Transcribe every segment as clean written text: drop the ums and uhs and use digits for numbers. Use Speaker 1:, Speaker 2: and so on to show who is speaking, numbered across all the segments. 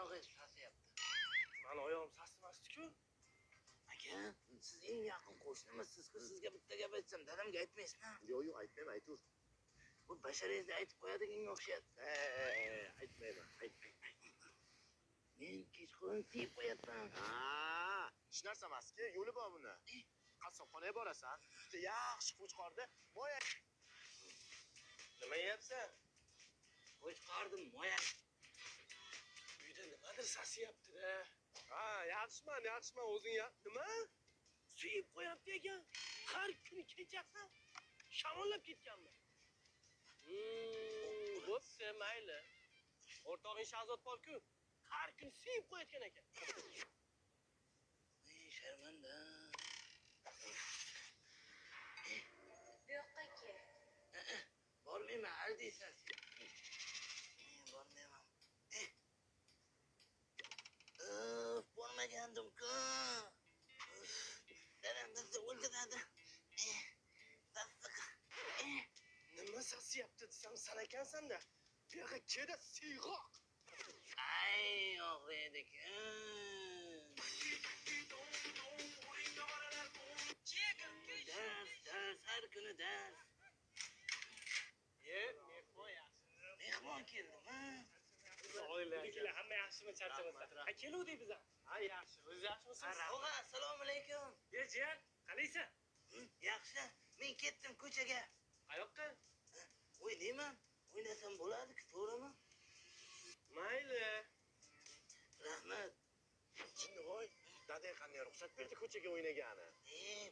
Speaker 1: oyog'i sasyapti.
Speaker 2: Mani oyog'im sasimasdi-ku.
Speaker 1: Aka, siz eng yaqin qo'shnimisiz. Sizga bitta gap aytsam, dadamga aytmaysizmi?
Speaker 3: Yo'q, aytmayman, aytur.
Speaker 1: Bu basharangizga aytib qo'yadiganga o'xshayapti.
Speaker 3: Aytmayman,
Speaker 1: Men kechqurun tiyib qo'yapman.
Speaker 3: Hech narsa emas-ku, yo'li bor buni. Qassobxonaga borasan, bitta yaxshi qo'chqorda moya.
Speaker 2: Nima yeyapsan?
Speaker 1: Qo'chqordim, moya.
Speaker 2: Uyda nimadir sasiyapti-da. Yaxshiman, o'zing ya. Nima? Suyib qo'yapti ekan. Har kuni kechasi shamollab ketganmi? Bo'pti, mayli. O'rtog'ing Shahzod bor-ku, har kuni suyib qo'yatgan ekan.
Speaker 1: Sharmanda.
Speaker 4: Bu yoqqa kel.
Speaker 1: Bormayman, aldaysan sen. Bormayman. Bormagandim-ku. Dadam bizni o'ldiradi.
Speaker 2: Nima sasiyapti desam san ekansan-da. Bu yoqqa kelda siyg'oq.
Speaker 1: Ay, og'riydi-ku. Dars, har kuni dars.
Speaker 2: Mehmon yaxshi.
Speaker 1: Mehmon keldimi?
Speaker 2: Oilalar hamma yaxshimi, charchamasdan? Ha, keluvdik biz ham. Ha, yaxshi. O'zingiz yaxshimisiz?
Speaker 1: Og'a, assalomu alaykum.
Speaker 2: Jiyan, qalaysan?
Speaker 1: Yaxshi. Men ketdim ko'chaga.
Speaker 2: Qayoqqa?
Speaker 1: O'ynayman. O'ynasam bo'ladi-ku, to'g'rimi?
Speaker 2: Mayli.
Speaker 1: Rahmat.
Speaker 3: Jinnivoy, dadang qanday ruxsat berdi ko'chaga o'ynagani?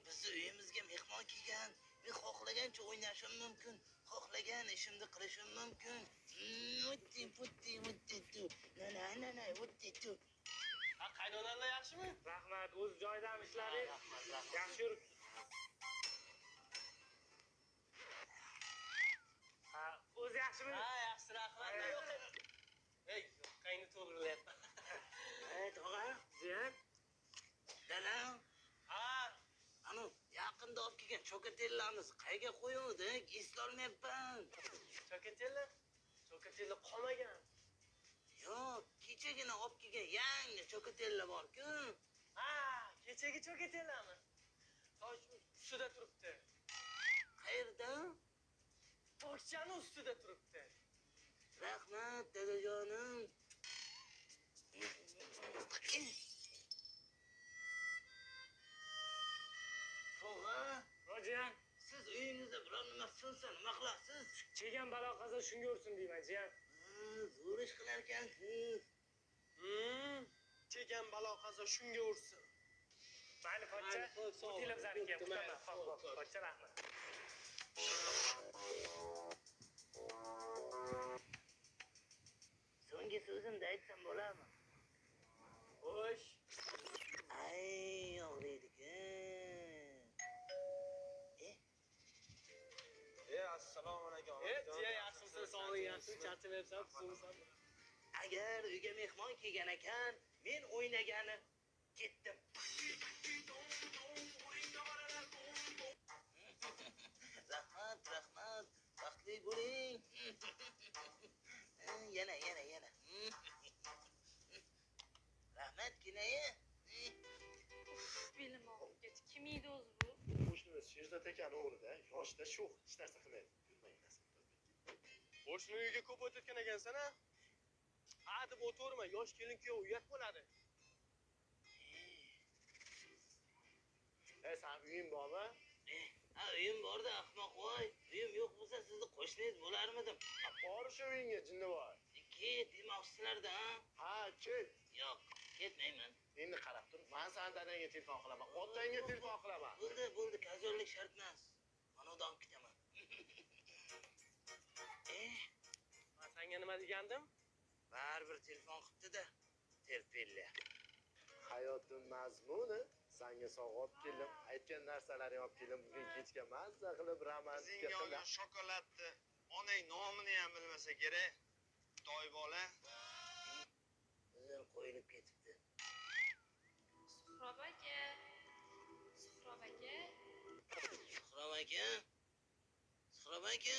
Speaker 1: Bizni uyimizga mehmon kelgan. Men xohlagancha o'ynashim mumkin. Xohlagan ishimni qilishim mumkin.
Speaker 2: Ha, qaynonalar yaxshimi? Rahmat, o'z joyidami ishlaringiz? Yaxshi yuribsiz. Ha, o'zi yaxshimi? Ha, yaxshi, rahmat. Ey, yo'qqangni to'g'rilayapman.
Speaker 1: Tog'a,
Speaker 2: Jiyan?
Speaker 1: dadam.
Speaker 2: Ha,
Speaker 1: Anu, yaqinda olib kelgan chokatellarimiz qayga qo'yuvdik? Eslolmayapman.
Speaker 2: Chokatilla qolmagan.
Speaker 1: Yo'q, kechagina olib kelgan yangi chokatella bor-ku.
Speaker 2: Ha, kechagi chokatillami? Tosh ustida turibdi.
Speaker 1: Qayerda?
Speaker 2: Tokchani ustida turibdi.
Speaker 1: Rahmat, dadajonim. Tog'a,
Speaker 2: Rojiyan,
Speaker 1: siz uyingizda biror nima sinsa nima qilasiz?
Speaker 2: chegan balo qazo shunga ursin deyman, jiyan.
Speaker 1: Zo'r ish qilar ekansiz.
Speaker 2: Chegan balo qazo shunga ursin. Mayli, pochcha. O'tinglar bizlarga kutaman. Xo'p, pochcha, rahmat.
Speaker 1: So'nggi so'zimni aytsam bo'ladimi?
Speaker 2: Xo'sh.
Speaker 1: Ay, og'riydi-ku.
Speaker 3: Assalomu alaykum.
Speaker 2: Jiyan, yaxshimisiz? Sog'lig'ing yaxshimi? Charchamayapsan, tuzimisan?
Speaker 1: Agar uyga mehmon kelgan ekan, men o'ynagani ketdim. Rahmat. Baxtli bo'ling. Yana. Rahmat, kinoya.
Speaker 4: Belim og'rib ketdi. Kim edi o'zi bu?
Speaker 3: Qo'shnimiz Sherzod akani o'g'lida, yoshda sho'x, hech narsa qilmaydi.
Speaker 2: Qo'shni uyga ko'p o'tayotgan ekansan-a? Ha, deb o'tirma, yosh kelin kuyov uyat bo'ladi.
Speaker 3: San uying bormi?
Speaker 1: Uyim borda, ahmoq voy. Uyim yo'q bo'lsa sizni qo'shningiz bo'larmidim.
Speaker 3: Bor shu uyingga, jinnivoy.
Speaker 1: Ket demoqchisizlar-da,
Speaker 3: Ha, ket.
Speaker 1: Yo'q, ketmayman.
Speaker 3: Endi qarab tur. Men san dadangga telefon qilaman, otangga telefon qilaman.
Speaker 1: Bo'ldi, kazollik shart emas. Xonadon kutaman.
Speaker 2: Men senga nima degandim?
Speaker 1: Baribir telefon qilibdi-da. Terpilla.
Speaker 3: Hayotim mazmuni. Senga sovg'a olib keldim. Aytgan narsalaring olib keldim. Bugun kechga mazza qilib romantika
Speaker 5: Sizga olgan shokoladni onang nomini ham bilmasa kerak. Toy bola.
Speaker 1: Uzr qo'yilib ketibdi.
Speaker 4: Suhrob aka.
Speaker 1: Suhrob aka.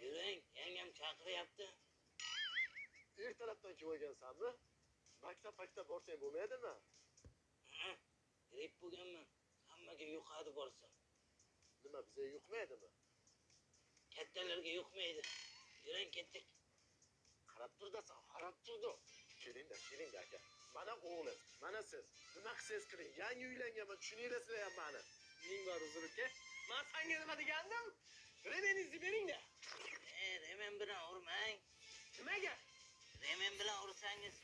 Speaker 1: Yuring, yangam chaqiryapti.
Speaker 3: ertalab maktabdan kelib olgansanmi? Maktab borsang bo'lmaydimi?
Speaker 1: Gripp bo'lganman. Hammaga yuqadi borsam.
Speaker 3: Nima bizga yuqmaydimi?
Speaker 1: Kattalarga yuqmaydi. Yuring ketdik.
Speaker 3: Qarab turdasan, qarab turdi. Keling-da aka. Mana o'g'lim, mana siz. Nima qilsangiz qiling, yangi uylanganman, tushuninglar ham mani.
Speaker 2: Ning bor uzr uka. Men senga nima degandim? Remenizni bering-da.
Speaker 1: Remen bilan urmang.
Speaker 2: Nimaga?
Speaker 1: Remen bilan ursangiz